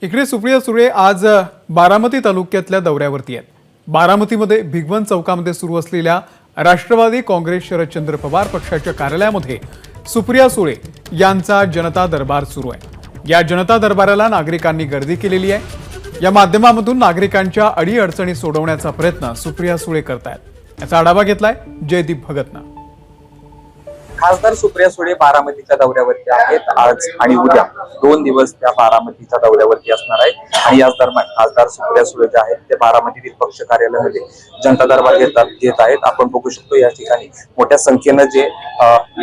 इकडे सुप्रिया सुळे आज बारामती तालुक्यातल्या दौऱ्यावरती आहेत। बारामतीमध्ये भिगवण चौकामध्ये सुरू असलेल्या राष्ट्रवादी काँग्रेस शरदचंद्र पवार पक्षाच्या कार्यालयामध्ये सुप्रिया सुळे यांचा जनता दरबार सुरू आहे। या जनता दरबाराला नागरिकांनी गर्दी केलेली आहे। या माध्यमामधून नागरिकांच्या अडीअडचणी सोडवण्याचा प्रयत्न सुप्रिया सुळे करतायत। याचा आढावा घेतलाय जयदीप भगतनं। खासदार सुप्रिया सुळे बारामतीच्या दौऱ्यावरती आहेत आज आणि उद्या 2 दिवस त्या बारामतीच्या दौऱ्यावरती असणार आहेत। आणि याच दरम्यान खासदार सुप्रिया सुळे जे आहेत ते बारामतीतील पक्ष कार्यालयामध्ये जनता दरबार घेत आहेत। आपण बघू शकतो या ठिकाणी मोठ्या संख्येनं जे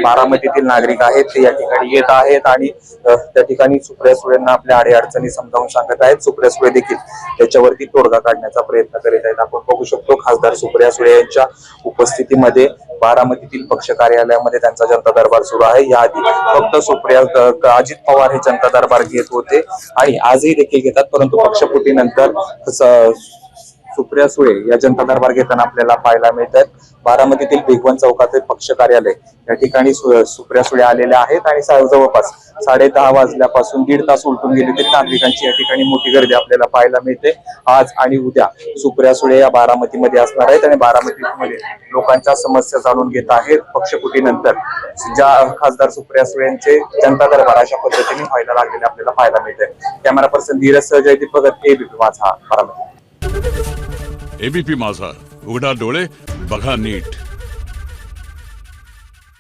बारामतीतील नागरिक आहेत ते या ठिकाणी येत आहेत आणि त्या ठिकाणी सुप्रिया सुळेंना आपल्या अडीअडचणी समजावून सांगत आहेत। सुप्रिया सुळे देखील त्याच्यावरती तोडगा काढण्याचा प्रयत्न करीत आहेत। आपण बघू शकतो खासदार सुप्रिया सुळे यांच्या उपस्थितीमध्ये बारामतीतील पक्ष कार्यालयामध्ये त्यांचा जनता दरबार सुरू आहे। याआधी फक्त सुप्रिया अजित पवार हे जनता दरबार घेत होते आणि आजही देखील घेतात, परंतु पक्षफुटीनंतर सुप्रिया सुळे या जनता दरबार घेताना आपल्याला पाहायला मिळतात। बारामतीतील भिगवण चौकातील पक्ष कार्यालय या ठिकाणी सुप्रिया सुळे आलेल्या आहेत आणि जवळपास 10:30 वाजल्यापासून 1.5 तास उलटून गेले तरी नागरिकांची या ठिकाणी मोठी गर्दी आपल्याला पाहायला मिळते। आज आणि उद्या सुप्रिया सुळे या बारामतीमध्ये असणार आहेत आणि बारामतीमध्ये लोकांच्या समस्या जाणून घेत आहेत। पक्षफुटीनंतर ज्या खासदार सुप्रिया सुळेंचे जनता दरबार अशा पद्धतीने व्हायला लागलेले आपल्याला पाहायला मिळते। Camera person Dhiraj Jaydeep Bhagat, ABP Majha, Baramati. ABP माझा, उघडा डोळे बघा नीट।